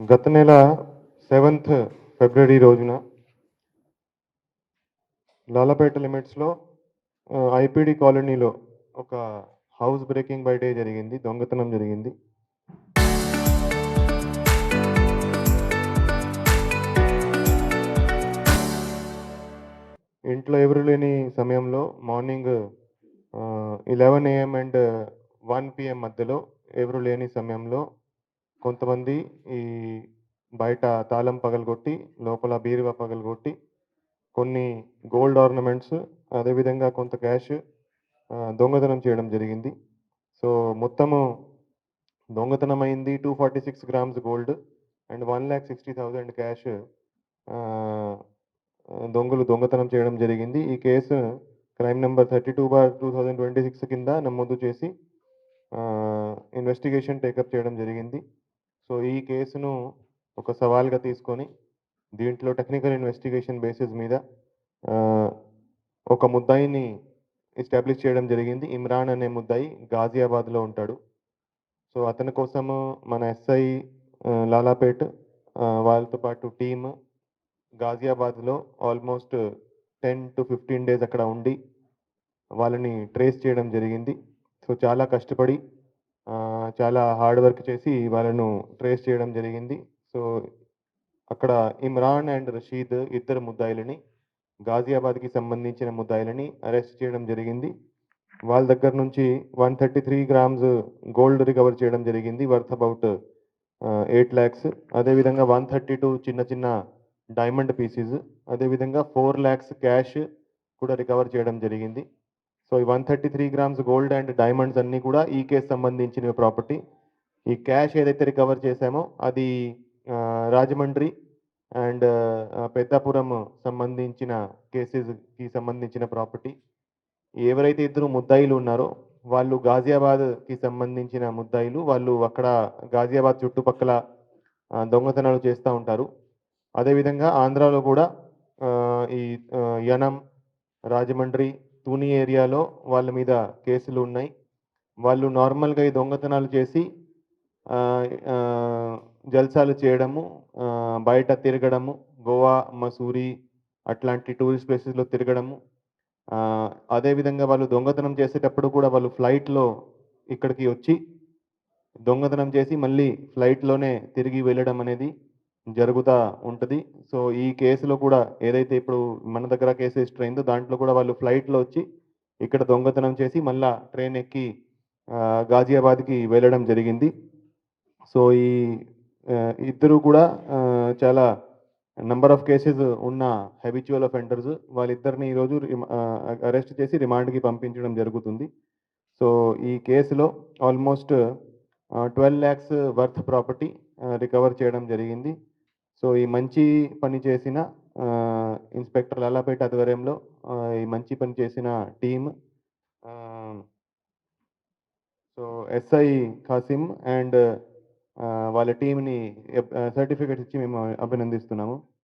గత నెల 7th ఫిబ్రవరి రోజున లాలపేట లిమిట్స్‌లో ఐపీడీ కాలనీలో ఒక హౌస్ బ్రేకింగ్ బై డే జరిగింది. దొంగతనం జరిగింది. ఇంట్లో ఎవరు లేని సమయంలో మార్నింగ్ 11 ఏఎం అండ్ 1 పీఎం మధ్యలో ఎవరు లేని సమయంలో కొంతమంది ఈ బయట తాళం పగలగొట్టి, లోపల బీరువా పగలగొట్టి, కొన్ని గోల్డ్ ఆర్నమెంట్స్, అదేవిధంగా కొంత క్యాష్ దొంగతనం చేయడం జరిగింది. సో, మొత్తము దొంగతనమైంది 246 గ్రామ్స్ గోల్డ్ అండ్ 1,60,000 క్యాష్ ఆహ్, దొంగలు దొంగతనం చేయడం జరిగింది. ఈ కేసు క్రైమ్ నంబర్ 32/2026 కింద నమోదు చేసి ఇన్వెస్టిగేషన్ టేకప్ చేయడం జరిగింది. సో, ఈ కేసును ఒక సవాల్‌గా తీసుకొని దీంట్లో టెక్నికల్ ఇన్వెస్టిగేషన్ బేసిస్ మీద ఆహ్, ఒక ముద్దాయిని ఎస్టాబ్లిష్ చేయడం జరిగింది. ఇమ్రాన్ అనే ముద్దాయి గాజియాబాద్‌లో ఉంటాడు. సో, అతని కోసము మన ఎస్ఐ లాలాపేట్ వాళ్ళతో పాటు టీమ్ గాజియాబాద్‌లో ఆల్మోస్ట్ 10-15 డేస్ అక్కడ ఉండి వాళ్ళని ట్రేస్ చేయడం జరిగింది. సో, చాలా కష్టపడి చాలా హార్డ్ వర్క్ చేసి వాళ్ళను ట్రేస్ చేయడం జరిగింది. సో, అక్కడ ఇమ్రాన్ అండ్ రషీద్ ఇద్దరు ముద్దాయిలని, గాజియాబాద్‌కి సంబంధించిన ముద్దాయిలని అరెస్ట్ చేయడం జరిగింది. వాళ్ళ దగ్గర నుంచి 133 గ్రామ్స్ గోల్డ్ రికవర్ చేయడం జరిగింది. Worth about 8,00,000. అదేవిధంగా 132 చిన్న చిన్న డైమండ్ పీసెస్, అదేవిధంగా 4,00,000 క్యాష్ కూడా రికవర్ చేయడం జరిగింది. సో, ఈ 133 గ్రామ్స్ గోల్డ్ అండ్ డైమండ్స్ అన్నీ కూడా ఈ కేస్ సంబంధించిన ప్రాపర్టీ. ఈ క్యాష్ ఏదైతే రికవర్ చేశామో అది రాజమండ్రి అండ్ పెద్దాపురం సంబంధించిన కేసెస్‌కి సంబంధించిన ప్రాపర్టీ. ఎవరైతే ఇద్దరు ముద్దాయిలు ఉన్నారో వాళ్ళు గాజియాబాద్‌కి సంబంధించిన ముద్దాయిలు. వాళ్ళు అక్కడ గాజియాబాద్ చుట్టుపక్కల దొంగతనాలు చేస్తా ఉంటారు. అదేవిధంగా ఆంధ్రాలో గూడా ఈ యనం, రాజమండ్రి, తుని ఏరియాలో వాళ్ళ మీద కేసులు ఉన్నాయి. వాళ్ళు నార్మల్‌గా ఈ దొంగతనాలు చేసి ఆహ్, ఆహ్, జల్సాలు చేయడము, బయట తిరగడము, గోవా, మసూరి అట్లాంటి టూరిస్ట్ ప్లేసెస్‌లో తిరగడము. అదే విధంగా వాళ్ళు దొంగతనం చేసేటప్పుడు కూడా వాళ్ళు ఫ్లైట్‌లో ఇక్కడికి వచ్చి దొంగతనం చేసి మళ్ళీ ఫ్లైట్‌లోనే తిరిగి వెళ్ళడం అనేది జరుగుతా ఉంటది. సో, ఈ కేసులో కూడా ఏదైతే ఇప్పుడు మన దగ్గర కేసు రిజిస్టర్ అయిందో దాంట్లో కూడా వాళ్ళు ఫ్లైట్‌లో వచ్చి ఇక్కడ దొంగతనం చేసి మళ్ళా ట్రైన్ ఎక్కి గాజియాబాద్‌కి వెళ్ళడం జరిగింది. సో, ఈ ఇద్దరు కూడా చాలా నంబర్ ఆఫ్ కేసెస్ ఉన్న హాబిచ్యువల్ అఫెండర్స్. వాళ్ళిద్దరిని ఈరోజు అరెస్ట్ చేసి రిమాండ్‌కి పంపించడం జరుగుతుంది. సో, ఈ కేసులో ఆల్మోస్ట్ 12,00,000 వర్త్ ప్రాపర్టీ రికవర్ చేయడం జరిగింది. సో, ఈ మంచి పని చేసిన ఇన్స్‌పెక్టర్ లాలాపేట ఆధ్వర్యంలో ఈ మంచి పని చేసిన టీమ్ ఆహ్, సో, ఎస్ఐ ఖాసిం అండ్ వాళ్ళ టీమ్‌ని సర్టిఫికేట్స్ ఇచ్చి మేము అభినందిస్తున్నాము.